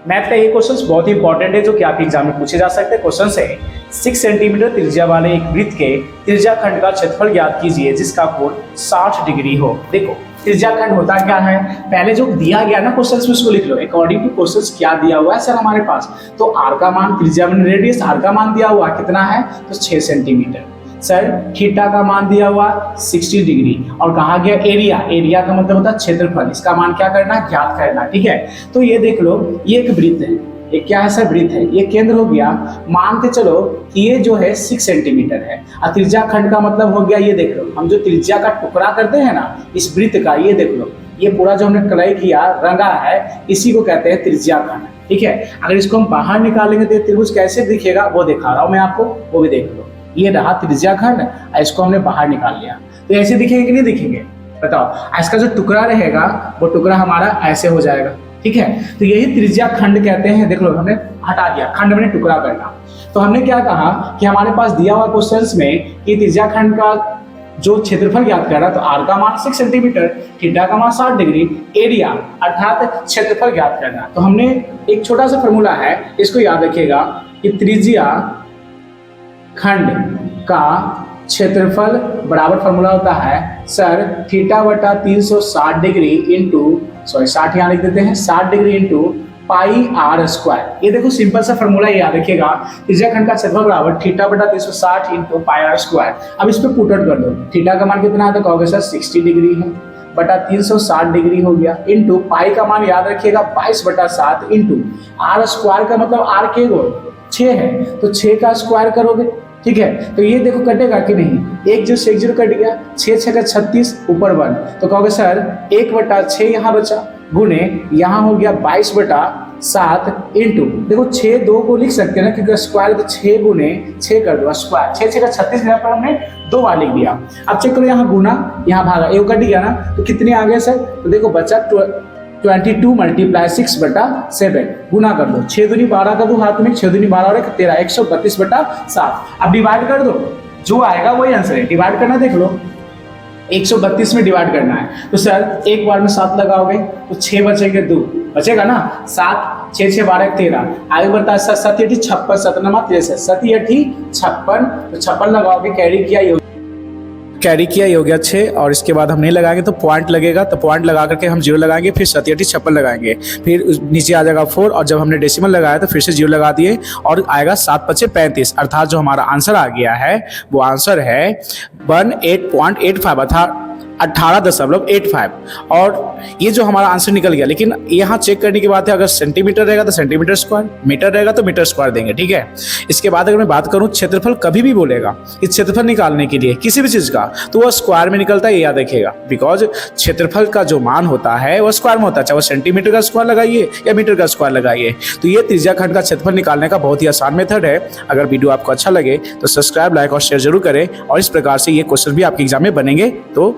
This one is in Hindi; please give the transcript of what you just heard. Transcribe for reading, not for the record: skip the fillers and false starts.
मैथ का ये क्वेश्चन बहुत ही इंपॉर्टेंट है जो कि आपके एग्जाम में पूछे जा सकते हैं। क्वेश्चन है 6 सेंटीमीटर त्रिज्या वाले एक वृत्त के त्रिज्या खंड का क्षेत्रफल ज्ञात कीजिए जिसका कोण 60 डिग्री हो। देखो त्रिज्या खंड होता क्या है, पहले जो दिया गया ना क्वेश्चन में उसको लिख लो अकॉर्डिंग टू क्वेश्चन क्या दिया हुआ है सर हमारे पास। तो आर का मान, त्रिज्या में रेडियस आर का मान दिया हुआ कितना है तो 6 सेंटीमीटर। सर थीटा का मान दिया हुआ 60 डिग्री और कहा गया एरिया, एरिया का मतलब होता है क्षेत्रफल, इसका मान क्या करना है ज्ञात करना। ठीक है, तो ये देख लो ये एक वृत्त है, ये क्या है सर वृत्त है, ये केंद्र हो गया, मानते चलो कि ये जो है 6 सेंटीमीटर है और त्रिज्या खंड का मतलब हो गया ये देख लो हम जो त्रिज्या का टुकड़ा करते हैं ना इस वृत्त का, ये देख लो ये पूरा जो हमने कलई किया रंगा है इसी को कहते हैं त्रिज्या खंड। ठीक है, अगर इसको हम बाहर निकालेंगे तो त्रिभुज कैसे दिखेगा वो दिखा रहा हूं मैं आपको, वो भी देख लो। ये रहा त्रिज्या खंड, इसको हमने बाहर निकाल लिया तो ऐसे दिखेंगे कि नहीं दिखेंगे बताओ। इसका जो टुकड़ा रहेगा वो टुकड़ा हमारा ऐसे हो जाएगा। ठीक है, तो यही त्रिज्या खंड कहते हैं। देख लो हमने हटा दिया, खंड मैंने टुकड़ा करना। तो हमने क्या कहा कि हमारे पास दिया हुआ क्वेश्चंस में कि त्रिज्या खंड का जो क्षेत्रफल ज्ञात कर रहा है तो आर का मान 6 सेंटीमीटर, थीटा का मान 60 डिग्री, एरिया अर्थात क्षेत्रफल ज्ञात करना। तो हमने एक छोटा सा फॉर्मूला है इसको याद रखिएगा कि त्रिज्या खंड का क्षेत्रफल बराबर फॉर्मूला होता है सर थीटा बटा 360 डिग्री इंटू 60 यहाँ लिख देते हैं 60 degree into pi r square. ये देखो सिंपल सा फॉर्मूला याद रखिएगा, त्रिज्या खंड का क्षेत्रफल बराबर थीटा बटा 360 इंटू पाई आर स्क्वायर। अब इस पे पुट आउट कर दो, थीटा का मान कितना है तो कहोगे सर 60 डिग्री है बटा 360 डिग्री हो गया इंटू पाई का मान याद रखिएगा 22 बटा 7 इंटू आर स्क्वायर का मतलब आर के गो 6 है तो 6 का स्क्वायर करोगे। ठीक है, तो ये देखो कटेगा कि नहीं, 1 0 से 1 0 कट गया, 6 6 का 36 ऊपर 1 तो कहोगे सर 1 बटा 6 यहाँ बचा गुने यहाँ हो गया 22 बटा 7 इंटू देखो 6 2 को लिख सकते हैं ना क्योंकि स्क्वायर तो 6 गुने 6 कर दो स्क्वायर, 6 6 का 36 यहाँ पर हमने 2 बार लिख दिया। अब चेक करो यहाँ गुना यहाँ भागा, ये कट गया ना तो कितने आ गए सर तो देखो बचा 22 मल्टीप्लाई 6 बटा 7 गुना कर दो, 6 दूनी 12 कर दो हाथ में, 6 दूनी 12 और 13 132 बटा 7। अब डिवाइड कर दो, जो आएगा वही आंसर है, डिवाइड करना देख लो 132 में डिवाइड करना है तो सर एक बार में 7 लगाओगे तो 6 बचेंगे 2 बचेगा ना 7 6 6 12 13 आगे बढ़ता है 7 8 56 7 9 63 7 8 56 तो 56 लगाओगे कैरी किया ये हो गया 6 और इसके बाद हम नहीं लगाएंगे तो पॉइंट लगेगा, तो पॉइंट लगा करके हम 0 लगाएंगे, फिर 7 8 56 लगाएंगे, फिर नीचे आ जाएगा 4 और जब हमने डेसिमल लगाया तो फिर से 0 लगा दिए और आएगा 7 5 35 अर्थात जो हमारा आंसर आ गया है वो आंसर है 18.85 अर्थात 18.85 और ये जो हमारा आंसर निकल गया। लेकिन यहाँ चेक करने की बात है अगर सेंटीमीटर रहेगा तो सेंटीमीटर स्क्वायर, मीटर रहेगा तो मीटर स्क्वायर देंगे। ठीक है, इसके बाद अगर मैं बात करूँ क्षेत्रफल कभी भी बोलेगा इस क्षेत्रफल निकालने के लिए किसी भी चीज़ का तो वह स्क्वायर में निकलता है, ये याद रखिएगा बिकॉज क्षेत्रफल का जो मान होता है वह स्क्वायर में होता है, चाहे वो सेंटीमीटर का स्क्वायर लगाइए या मीटर का स्क्वायर लगाइए। तो ये त्रिज्या खंड का क्षेत्रफल निकालने का बहुत ही आसान मेथड है। अगर वीडियो आपको अच्छा लगे तो सब्सक्राइब लाइक और शेयर जरूर करें और इस प्रकार से ये क्वेश्चन भी आपके एग्जाम में बनेंगे तो